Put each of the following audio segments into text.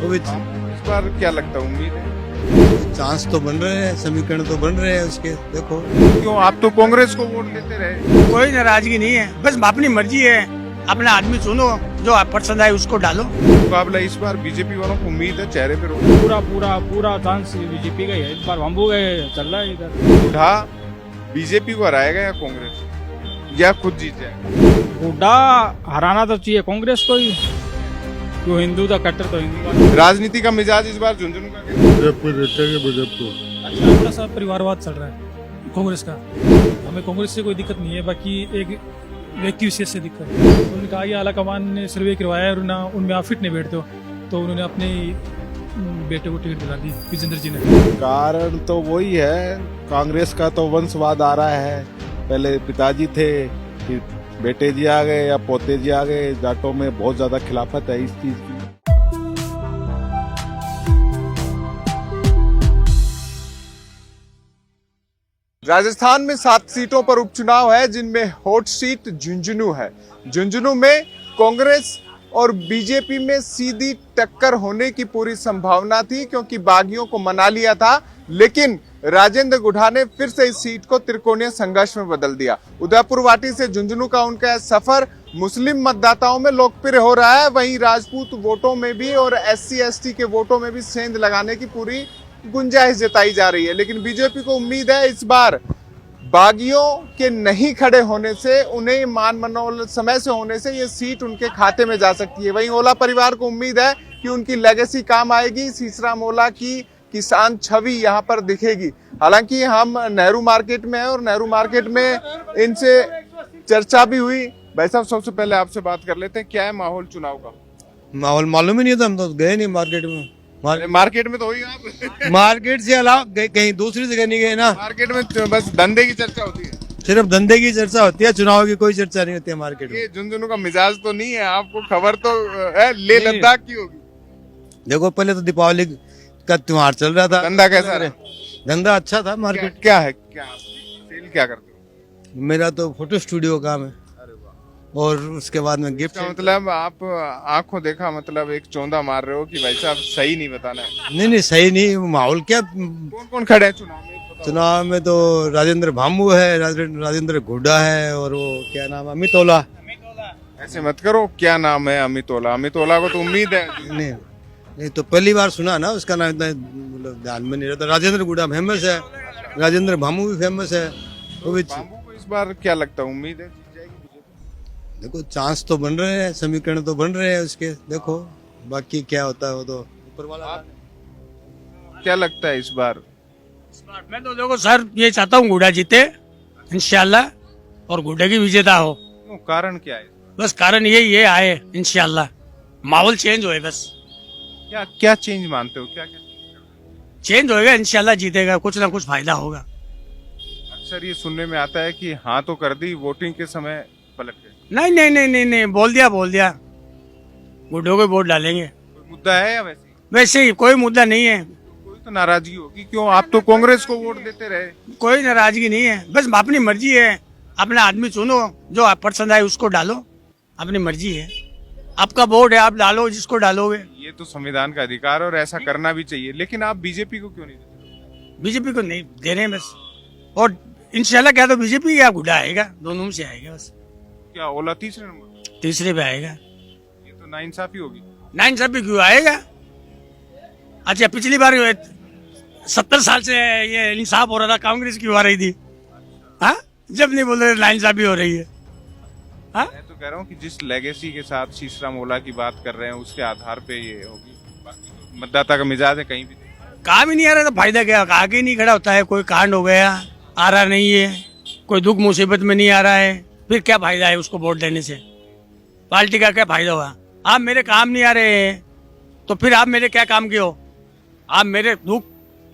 वो भी इस बार क्या लगता है, उम्मीद है? चांस तो बन रहे हैं, समीकरण तो बन रहे हैं उसके। देखो क्यों आप तो कांग्रेस को वोट देते रहे? कोई नाराजगी नहीं है, बस अपनी मर्जी है, अपना आदमी चुनो, जो आप पसंद आए उसको डालो। मुकाबला इस बार बीजेपी वालों को उम्मीद है चेहरे पे रोक। पूरा चांस बीजेपी का ही है। इस बार बम्बू का चल रहा है इधर। बुढ़ा बीजेपी को हराएगा या कांग्रेस, या खुद जीत जाएगा? हुड्डा हराना तो चाहिए कांग्रेस को ही, जो हिंदू था कट्टर तो हिंदू का। राजनीति का मिजाज इस बार झुंझुनू का कैसा? अच्छा थोड़ा सा परिवारवाद चल रहा है कांग्रेस का। हमें कांग्रेस से कोई दिक्कत नहीं है, बाकी एक व्यक्ति विशेष से दिक्कत है। उन्होंने कहा कि आला कमान ने सर्वे करवाया और ना उनमें आप फिट नहीं बैठते हो, तो उन्होंने अपने बेटे को टिकट दिला दी विजेंद्र जी ने। कारण तो वही है, कांग्रेस का तो वंशवाद आ रहा है। पहले पिताजी थे, फिर बेटे जी आ गए या पोते जी आ गए। जाटों में बहुत ज्यादा खिलाफत है इस चीज की। राजस्थान में 7 सीटों पर उपचुनाव है, जिनमें हॉट सीट झुंझुनू है। झुंझुनू में कांग्रेस और बीजेपी में सीधी टक्कर होने की पूरी संभावना थी, क्योंकि बागियों को मना लिया था। लेकिन राजेंद्र गुढ़ा ने फिर से इस सीट को त्रिकोणीय संघर्ष में बदल दिया। उदयपुर वाटी से झुंझुनू का उनका सफर मुस्लिम मतदाताओं में लोकप्रिय हो रहा है, वहीं राजपूत वोटों में भी और SC ST के वोटों में भी सेंध लगाने की पूरी गुंजाइश जताई जा रही है। लेकिन बीजेपी को उम्मीद है इस बार बागियों के नहीं खड़े होने से, उन्हें मान मनोल समय से होने से ये सीट उनके खाते में जा सकती है। वहीं ओला परिवार को उम्मीद है कि उनकी लेगेसी काम आएगी, सीसराम ओला की किसान छवि यहाँ पर दिखेगी। हालांकि हम नेहरू मार्केट में हैं और नेहरू मार्केट में इनसे चर्चा भी हुई। भाई साहब, सबसे पहले आपसे बात कर लेते हैं, क्या है माहौल चुनाव का? माहौल मालूम ही नहीं था, हम तो गए नहीं मार्केट में। मार्केट में तो हुई आप मार्केट से अलावा कहीं दूसरी जगह नहीं गए ना। मार्केट में तो बस धंधे की चर्चा होती है। सिर्फ धंधे की चर्चा होती है, चुनाव की कोई चर्चा नहीं होती है मार्केट में। ये झुंझुनू का मिजाज तो नहीं है, आपको खबर तो है ले लद्दाख की होगी। देखो पहले तो दीपावली का त्योहार चल रहा था। धंधा कैसा रहा? धंधा अच्छा था मार्केट। क्या है, क्या सेल क्या करते हो? मेरा तो फोटो स्टूडियो काम है, और उसके बाद में गिफ्ट। इसका मतलब आप आंखों देखा मतलब एक चौंधा मार रहे हो कि भाई साहब सही नहीं बताना है? नहीं सही नहीं। माहौल क्या, कौन कौन खड़े हैं चुनाव में? चुनाव में तो राजेंद्र भामू है, राजेंद्र गुड्डा है, और वो क्या नाम है, अमित ओला। ऐसे मत करो, क्या नाम है अमित ओला? अमित ओला को तो उम्मीद है। नहीं तो पहली बार सुना ना, उसका नाम इतना मतलब ध्यान में नहीं रहता। राजेंद्र गुड्डा फेमस है, राजेंद्र भामू भी फेमस है। वो भी बाबू को इस बार क्या लगता है, उम्मीद है जीत जाएगी बीजेपी? देखो चांस तो बन रहे हैं, समीकरण तो बन रहे हैं उसके। देखो बाकी क्या होता है वो तो ऊपर वाला। क्या लगता है इस बार? मैं तो देखो सर ये चाहता हूँ गुड्डा जीते इंशाल्लाह, और गुड्डे की विजेता हो। क्यों, कारण क्या है? बस कारण ये आए इंशाल्लाह, माहौल चेंज होए, बस क्या क्या चेंज मानते हो? क्या क्या चेंज होएगा इंशाल्लाह, जीतेगा, कुछ ना कुछ फायदा होगा। अक्सर ये सुनने में आता है कि हाँ तो कर दी, वोटिंग के समय पलट गए। नहीं, बोल दिया, गुड्डों को वोट डालेंगे। कोई मुद्दा है या वैसे वैसे ही कोई मुद्दा नहीं है, कोई तो नाराजगी होगी? क्यों आप तो कांग्रेस को वोट देते रहे? कोई नाराजगी नहीं है, बस अपनी मर्जी है, अपना आदमी चुनो, जो आप पसंद आए उसको डालो, अपनी मर्जी है, आपका वोट है, आप डालो जिसको डालोगे। ये तो संविधान का अधिकार है और ऐसा करना भी चाहिए। लेकिन आप बीजेपी को क्यों नहीं देते? बीजेपी को नहीं दे रहे हैं बस, और इंशाल्लाह क्या तो बीजेपी या गुड्डा आएगा, दोनों में से आएगा बस। क्या ओला तीसरे नंबर? तीसरे पे आएगा। ये तो नाइंसाफी होगी। नाइन भी क्यों आएगा? अच्छा पिछली बार 70 साल से ये इंसाफ हो रहा था, कांग्रेस क्यों आ रही थी? हाँ, जब नहीं बोल रहे नाइंसाफी हो रही है। हाँ, मैं तो कह रहा हूँ कि जिस लेगेसी के साथ सीसराम ओला की बात कर रहे हैं उसके आधार पे ये होगी। बाकी तो मतदाता का मिजाज है कहीं भी। काम ही नहीं आ रहा तो फायदा क्या? आगे नहीं खड़ा होता है, कोई कांड हो गया, आ रहा नहीं है, कोई दुख मुसीबत में नहीं आ रहा है, फिर क्या फायदा है उसको वोट देने से? पार्टी का क्या फायदा हुआ? आप मेरे काम नहीं आ रहे हैं तो फिर आप मेरे क्या काम के हो? आप मेरे दुख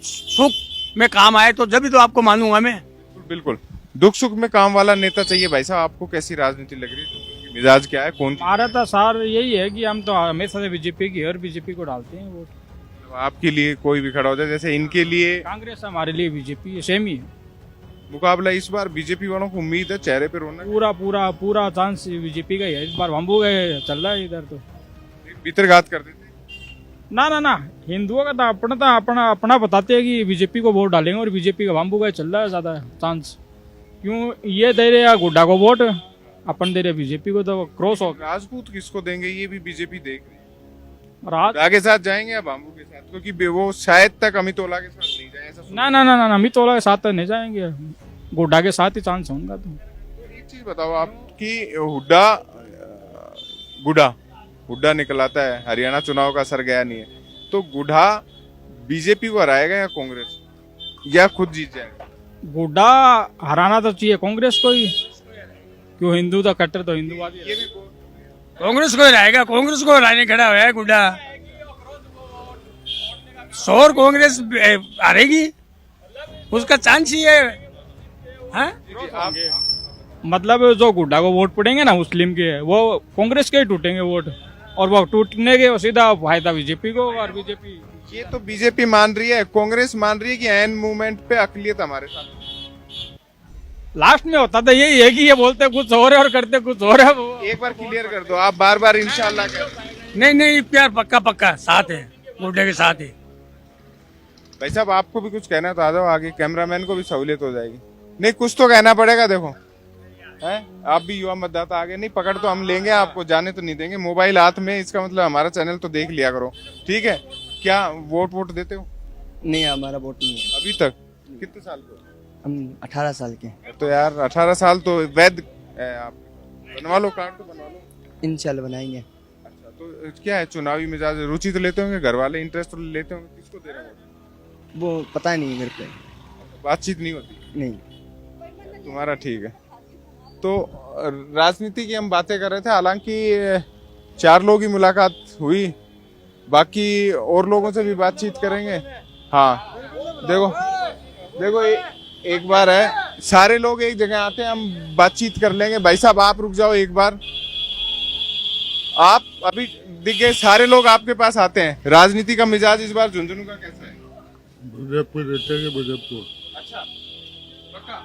सुख में काम आए तो जब भी तो आपको मानूंगा मैं। बिल्कुल, दुख सुख में काम वाला नेता चाहिए। भाई साहब, आपको कैसी राजनीति लग रही है? मिजाज क्या है? कौन हमारा तो सार यही है कि हम तो हमेशा से बीजेपी की और बीजेपी को डालते हैं वोट। आपके लिए कोई भी खड़ा हो जाए, जैसे इनके लिए कांग्रेस हमारे लिए बीजेपी सेम ही है। मुकाबला इस बार बीजेपी वालों को उम्मीद है चेहरे पे रोना। पूरा चांस बीजेपी का ही है। इस बार बम्बू का चल रहा है इधर तो। भीतरघात कर देते। ना ना ना, हिंदुओं का तो अपना अपना बताते हैं कि बीजेपी को वोट डालेंगे और बीजेपी का बाम्बू का चल रहा है ज्यादा चांस। क्यों ये दे रहे हैं गुड्डा को वोट, अपन दे रहे बीजेपी को, तो क्रॉस हो। राजपूत किसको देंगे ये भी बीजेपी देख रही है। रात गुड्डा के साथ जाएंगे या बाम्बू के साथ, क्योंकि वो शायद तक अमितोला के साथ नहीं जाए ऐसा ना ना ना ना, अमितोला के साथ तो नहीं जाएंगे, गुड्डा के साथ ही चांस होगा। तो एक चीज बताओ आपकी, हुड्डा गुड्डा हुड्डा निकलाता है, हरियाणा चुनाव का असर गया नहीं है, तो गुड्डा बीजेपी को हराएगा या कांग्रेस, या खुद जीत जाएगा? गुड्डा हराना तो चाहिए कांग्रेस को ही, क्यों हिंदू तो कट्टर तो हिंदूवादी ये भी कांग्रेस को हराएगा, कांग्रेस को हराने खड़ा हुआ है गुड्डा। शोर कांग्रेस हारेगी, उसका चांस ही है। हाँ? मतलब जो गुड्डा को वोट पड़ेंगे ना मुस्लिम के, वो कांग्रेस के ही टूटेंगे वोट, और वो टूटने के सीधा फायदा बीजेपी को, और बीजेपी ये तो बीजेपी मान रही है, कांग्रेस मान रही है कि एन मूवमेंट पे अकलियत हमारे साथ। लास्ट में होता तो यही है कि ये बोलते कुछ और है और करते कुछ और है। एक बार क्लियर कर दो, आप बार बार इंशाल्लाह कहते। नहीं नहीं, प्यार पक्का पक्का साथ है, गुड्डे के साथ है। भाई साहब आपको भी कुछ कहना है तो आ जाओ आगे, कैमरामैन को भी सहूलियत हो जाएगी। नहीं कुछ तो कहना पड़ेगा, देखो है आप भी युवा मतदाता, आगे नहीं पकड़ तो हम लेंगे, आपको जाने तो नहीं देंगे। मोबाइल हाथ में, इसका मतलब हमारा चैनल तो देख लिया करो, ठीक है? क्या वोट देते हो? नहीं, हमारा वोट नहीं है। अभी तक कितने साल के हो? हम 18 साल के। तो यार 18 साल तो वैध है, आप बनवा लो, कार्ड तो बनवा लो। इंशाल्लाह बनाएंगे। अच्छा तो क्या है, चुनावी मिजाज रुचि तो लेते होंगे, घर वाले इंटरेस्ट तो लेते होंगे, किसको दे रहे हो? वो पता नहीं मेरे को। बातचीत नहीं होती? नहीं। तुम्हारा ठीक है। तो राजनीति की हम बातें कर रहे थे, हालांकि 4 लोगों की मुलाकात हुई, बाकी और लोगों से भी बातचीत करेंगे। हाँ देखो एक बार है, सारे लोग एक जगह आते हैं, हम बातचीत कर लेंगे। भाई साहब आप रुक जाओ एक बार, आप अभी दिख गए, सारे लोग आपके पास आते हैं। राजनीति का मिजाज इस बार झुंझुनू का कैसा है? बीजेपी। अच्छा पक्का,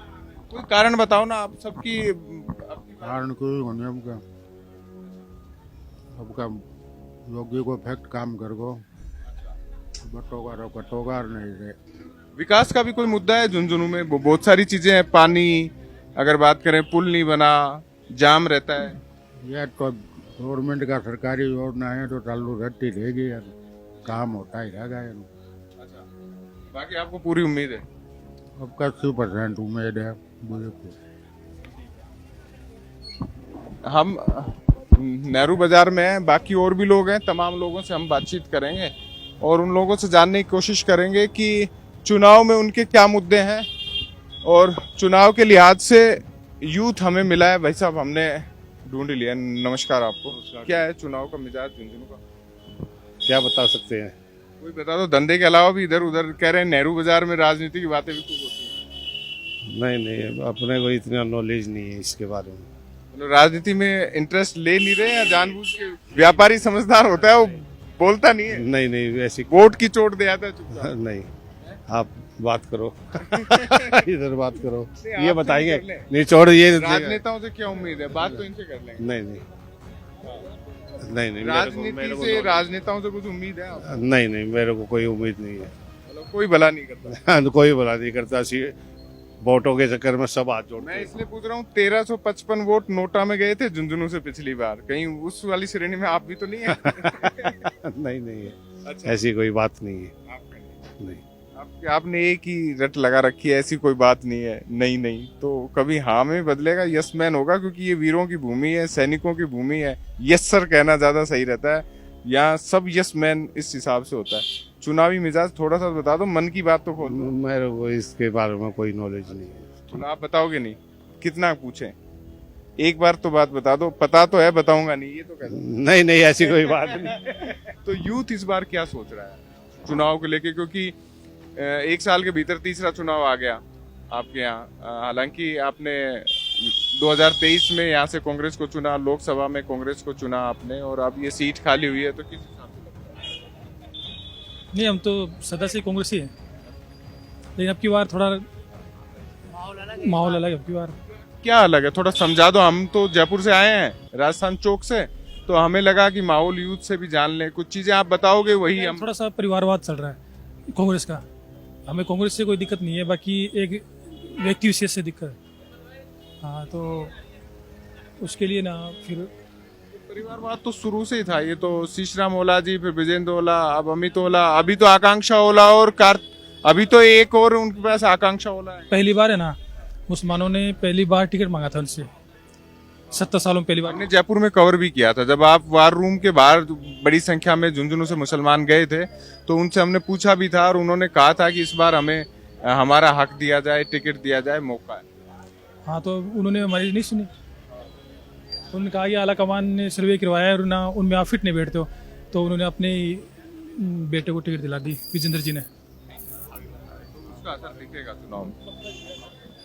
कोई कारण बताओ ना आप सबकी। कारण कोई होने आपका योगी को फैक्ट काम कर गो बटोगा नहीं रहे। विकास का भी कोई मुद्दा है झुंझुनू में? बहुत सारी चीजें हैं, पानी अगर बात करें, पुल नहीं बना, जाम रहता है। यह तो गवर्नमेंट का सरकारी योजना है तो चालू रहती रहेगी यार, काम होता ही रहेगा यार। अच्छा, बाकी आपको पूरी उम्मीद है? आपका 80% उम्मीद है बीजेपी। हम नेहरू बाजार में हैं, बाकी और भी लोग हैं, तमाम लोगों से हम बातचीत करेंगे और उन लोगों से जानने की कोशिश करेंगे कि चुनाव में उनके क्या मुद्दे हैं और चुनाव के लिहाज से यूथ हमें मिला है। भाई साहब हमने ढूंढ लिया। नमस्कार आपको। क्या है चुनाव का मिजाज झुंझुनू का? क्या बता सकते हैं? कोई बता दो, धंधे के अलावा भी इधर उधर कह रहे हैं नेहरू बाजार में राजनीति की बातें भी खूब होती हैं। नहीं अपने को इतना नॉलेज नहीं है इसके बारे में। मतलब राजनीति में इंटरेस्ट ले नहीं रहे या जानबूझ के? व्यापारी समझदार होता है, वो बोलता नहीं है। नहीं वैसी वोट की चोट दे आता है चुपचाप। नहीं, आप बात करो इधर बात करो, नहीं, ये आप बताएंगे। कर लें। नहीं छोड़, ये राजनेताओं से क्या उम्मीद है? बात तो इनसे कर लेंगे। नहीं राजनीति से राजनेताओं से कुछ उम्मीद है आपको? नहीं मेरे को कोई उम्मीद नहीं है। मतलब कोई भला नहीं करता? कोई भला नहीं करता, वोटों के चक्कर में सब हाथ जोड़ते मैं हैं। इसलिए पूछ रहा हूँ, 1355 वोट नोटा में गए थे झुंझुनू से पिछली बार, कहीं उस वाली श्रेणी में आप भी तो नहीं है? नहीं है। अच्छा, ऐसी कोई बात नहीं है। आपका नहीं, आपने एक ही रट लगा रखी है, ऐसी कोई बात नहीं है। नहीं तो कभी हाँ में बदलेगा, यस मैन होगा, क्योंकि ये वीरों की भूमि है, सैनिकों की भूमि है। यस सर कहना ज्यादा सही रहता है, यहाँ सब यस मैन इस हिसाब से होता है। चुनावी मिजाज थोड़ा सा बता दो, मन की बात तो खोल दो। मेरे को इसके बारे में कोई नॉलेज नहीं है। चुनाव बताओगे नहीं? कितना पूछें? एक बार तो बात बता दो, पता तो है, बताऊंगा नहीं, ये तो कह दो। नहीं ऐसी कोई बात नहीं। तो यूथ इस बार क्या सोच रहा है चुनाव को लेके? क्योंकि एक साल के भीतर तीसरा चुनाव आ गया आपके यहाँ। हालांकि आपने 2023 में यहाँ से कांग्रेस को चुना, लोकसभा में कांग्रेस को चुना आपने, और अब ये सीट खाली हुई है, तो किस हिसाब से लगता है? नहीं, हम तो सदा से कांग्रेस ही है, लेकिन अब की बार थोड़ा माहौल अलग है। अब की बार क्या अलग है, थोड़ा समझा दो। हम तो जयपुर से आए हैं, राजस्थान चौक से, तो हमें लगा कि माहौल यूथ से भी जान लें, कुछ चीजें आप बताओगे वही हम। थोड़ा सा परिवारवाद चल रहा है कांग्रेस का। हमें कांग्रेस से कोई दिक्कत नहीं है, बाकी एक व्यक्ति विशेष से दिक्कत है। हाँ, तो उसके लिए ना फिर परिवारवाद तो शुरू से ही था, ये तो शीशराम ओला जी, फिर विजेंद्र ओला, अब अमित ओला, अभी तो आकांक्षा ओला और अभी तो एक और उनके पास आकांक्षा ओला है। पहली बार है ना, मुसलमानों ने पहली बार टिकट मांगा था उनसे 70 सालों में पहली बार। हमने जयपुर में कवर भी किया था, जब आप वार रूम के बाहर बड़ी संख्या में झुंझुनू से मुसलमान गए थे तो उनसे हमने पूछा भी था और उन्होंने कहा था कि इस बार हमें हमारा हक दिया जाए, टिकट दिया जाए, मौका है। हाँ, तो उन्होंने हमारी नहीं सुनी। उन्होंने कहा कि आला कमान ने सर्वे करवाया और ना उनमें आप फिट नहीं बैठते हो, तो उन्होंने अपने बेटे को टिकट दिला दी विजेंद्र जी ने। उसका असर दिखेगा चुनाव में।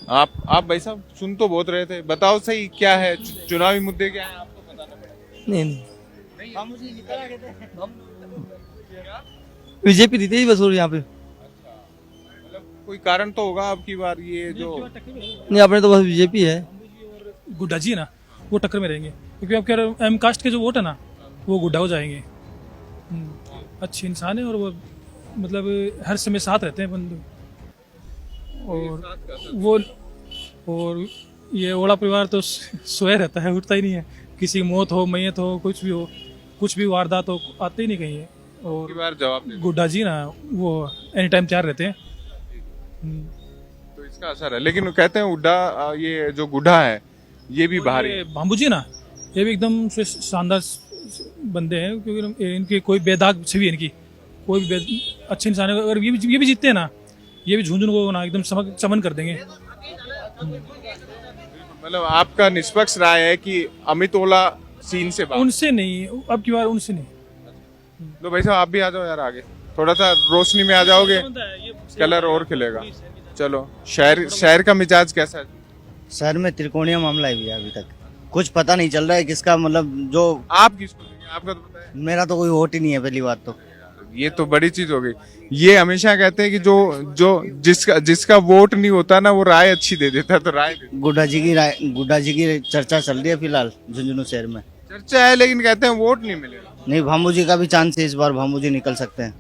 आप भाई साहब सुन तो बहुत रहे थे, बताओ सही क्या है, चुनावी मुद्दे क्या है आपको बताना पड़ेगा। नहीं बीजेपी जीती ही बस और यहाँ पे। मतलब कोई कारण तो होगा अब की बार ये जो नहीं, अपने तो बस बीजेपी है। गुड्डा जी है ना, वो टक्कर में रहेंगे, क्योंकि आप कह रहे हो एम कास्ट के जो वोट है ना वो गुड्डा हो जाएंगे। अच्छे इंसान है और वो मतलब हर समय साथ रहते हैं बंधु। और ये ओला परिवार तो सोया रहता है, उठता ही नहीं है। किसी मौत हो, मैयत हो, कुछ भी हो, कुछ भी वारदात हो, आते ही नहीं कहीं। और की बार जवाब दे गुड्डा जी ना वो एनी टाइम तैयार रहते हैं। तो इसका असर है, लेकिन कहते हैं उड्डा ये जो गुड्डा है ये भी बाहरी है। बाम्बू जी ना, ये भी एकदम से शानदार बंदे हैं, क्योंकि इनकी कोई बेदाग छवि है, इनकी कोई भी अच्छे इंसान है। अगर ये भी जीतते हैं ना, ये भी झुंझुनू को ना एकदम चमन कर देंगे। मतलब आपका निष्पक्ष राय है कि अमित ओला सीन से बाहर। उनसे नहीं, अब की बार उनसे नहीं। लो भाई साहब आप भी आ जाओ यार आगे, थोड़ा सा रोशनी में आ जाओगे, कलर और खिलेगा। चलो, शहर का मिजाज कैसा है? शहर में त्रिकोणीय मामला है भैया, अभी तक कुछ पता नहीं चल रहा है किसका, मतलब जो आप किसको देंगे आपका तो पता है। मेरा तो कोई वोट ही नहीं है पहली बात तो। ये तो बड़ी चीज हो गई। ये हमेशा कहते हैं कि जो जिसका वोट नहीं होता ना वो राय अच्छी दे देता है, तो राय गुड्डा जी की चर्चा चल रही है फिलहाल झुंझुनू शहर में। चर्चा है, लेकिन कहते हैं वोट नहीं मिलेगा। नहीं, भामू जी का भी चांस है, इस बार भामू जी निकल सकते हैं।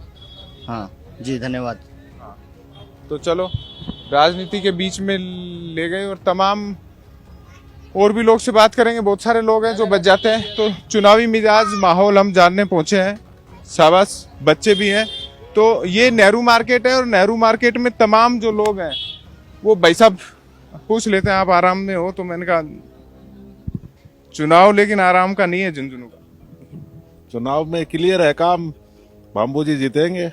हाँ जी, धन्यवाद। तो चलो, राजनीति के बीच में ले गए और तमाम और भी लोग से बात करेंगे। बहुत सारे लोग हैं जो बच जाते हैं। तो चुनावी मिजाज माहौल हम जानने पहुंचे हैं, शाबाश, बच्चे भी हैं। तो ये नेहरू मार्केट है और नेहरू मार्केट में तमाम जो लोग हैं वो भाई साहब पूछ लेते हैं, आप आराम में हो? तो मैंने कहा चुनाव लेकिन आराम का नहीं है झुंझुनू का। चुनाव में क्लियर है काम, बाम्बू जी जीतेंगे।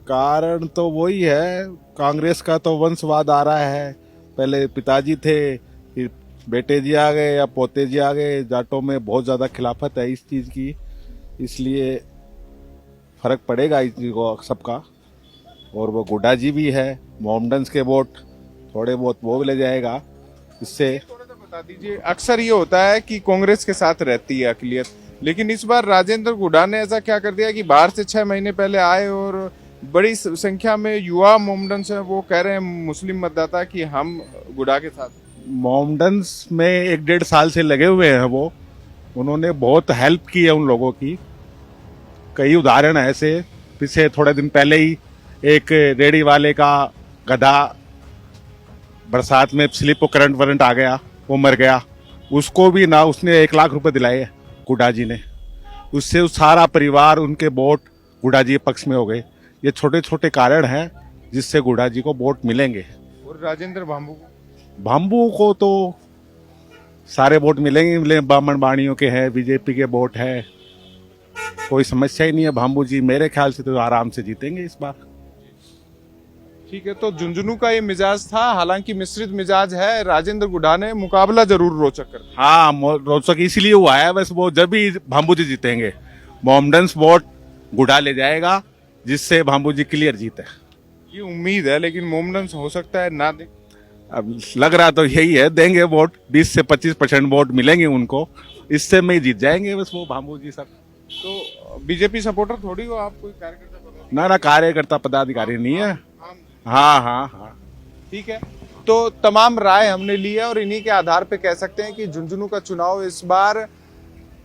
कारण तो वही है, कांग्रेस का तो वंशवाद आ रहा है। पहले पिताजी थे, फिर बेटे जी आ गए या पोते जी आ गए। जाटों में बहुत ज्यादा खिलाफत है इस चीज की, इसलिए फर्क पड़ेगा इस चीज को सबका। और वो गुड्डा जी भी है, मोहम्मडन्स के वोट थोड़े बहुत वो भी ले जाएगा इससे। थोड़ा सा बता दीजिए, अक्सर ये होता है कि कांग्रेस के साथ रहती है अकलियत, लेकिन इस बार राजेंद्र गुड्डा ने ऐसा क्या कर दिया कि बाहर से 6 महीने पहले आए और बड़ी संख्या में युवा मोहम्मडन्स हैं, वो कह रहे हैं मुस्लिम मतदाता कि हम गुड्डा के साथ। मोहम्मडन्स में 1-1.5 साल से लगे हुए हैं वो, उन्होंने बहुत हेल्प की है उन लोगों की। कई उदाहरण है ऐसे, पिछले थोड़े दिन पहले ही एक रेडी वाले का गधा बरसात में स्लिप और करंट वरंट आ गया, वो मर गया, उसको भी ना उसने 1 लाख रुपए दिलाए गुड्डा जी ने। उससे उस सारा परिवार, उनके वोट गुड्डा जी के पक्ष में हो गए। ये छोटे छोटे कारण हैं जिससे गुड्डा जी को वोट मिलेंगे। और राजेंद्र भाम्बू को तो सारे वोट मिलेंगे, ब्राह्मण बाणियों के हैं, बीजेपी के वोट है, कोई समस्या ही नहीं है। भाम्बू जी मेरे ख्याल से तो आराम से जीतेंगे इस बार। ठीक है, तो झुंझुनू का ये मिजाज था, हालांकि मिश्रित मिजाज है। राजेंद्र गुड्डा ने मुकाबला जरूर रोचक कर दिया। हाँ, रोचक इसलिए हुआ है, बस वो जब भी भाम्बू जी जीतेंगे, मोहम्मडन्स वोट गुड्डा ले जाएगा, जिससे भाम्बू जी क्लियर जीते। ये उम्मीद है, लेकिन मोहम्मडन्स हो सकता है ना दे। अब लग रहा तो यही है, देंगे वोट, 20 से 25% वोट मिलेंगे उनको, इससे में जीत जाएंगे बस वो भाम्बू जी सब। तो बीजेपी सपोर्टर थोड़ी हो आप, कोई कार्यकर्ता? ना कार्यकर्ता पदाधिकारी नहीं है। हाँ हाँ हाँ, ठीक है। तो तमाम राय हमने ली है और इन्हीं के आधार पे कह सकते हैं कि झुंझुनू का चुनाव इस बार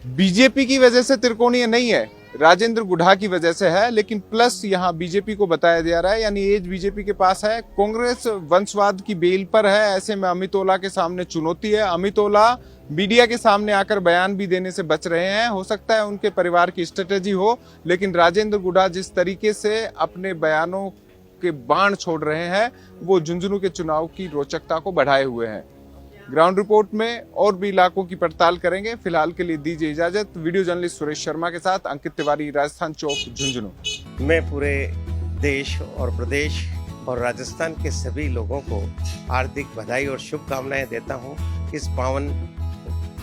बीजेपी की वजह से त्रिकोणीय नहीं है, राजेंद्र गुढ़ा की वजह से है। लेकिन प्लस यहाँ बीजेपी को बताया जा रहा है, यानी एज बीजेपी के पास है, कांग्रेस वंशवाद की बेल पर है। ऐसे में अमित ओला के सामने चुनौती है। अमित ओला मीडिया के सामने आकर बयान भी देने से बच रहे हैं। हो सकता है उनके परिवार की स्ट्रेटेजी हो, लेकिन राजेंद्र गुढ़ा जिस तरीके से अपने बयानों के बाण छोड़ रहे हैं वो झुंझुनू के चुनाव की रोचकता को बढ़ाए हुए हैं। ग्राउंड रिपोर्ट में और भी इलाकों की पड़ताल करेंगे। फिलहाल के लिए दीजिए इजाजत। वीडियो जर्नलिस्ट सुरेश शर्मा के साथ अंकित तिवारी, राजस्थान चौक, झुंझुनू। मैं पूरे देश और प्रदेश और राजस्थान के सभी लोगों को हार्दिक बधाई और शुभकामनाएं देता हूं इस पावन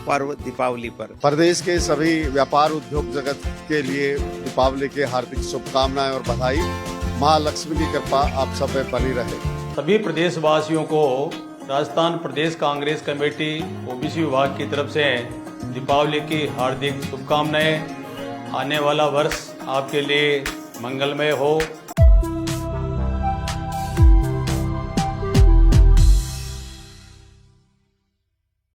पर्व दीपावली पर। प्रदेश के सभी व्यापार उद्योग जगत के लिए दीपावली के हार्दिक शुभकामनाएं और बधाई। माँ लक्ष्मी की कृपा आप सब पे बनी रहे। सभी प्रदेशवासियों को राजस्थान प्रदेश कांग्रेस कमेटी ओबीसी विभाग की तरफ से दीपावली की हार्दिक शुभकामनाएं। आने वाला वर्ष आपके लिए मंगलमय हो।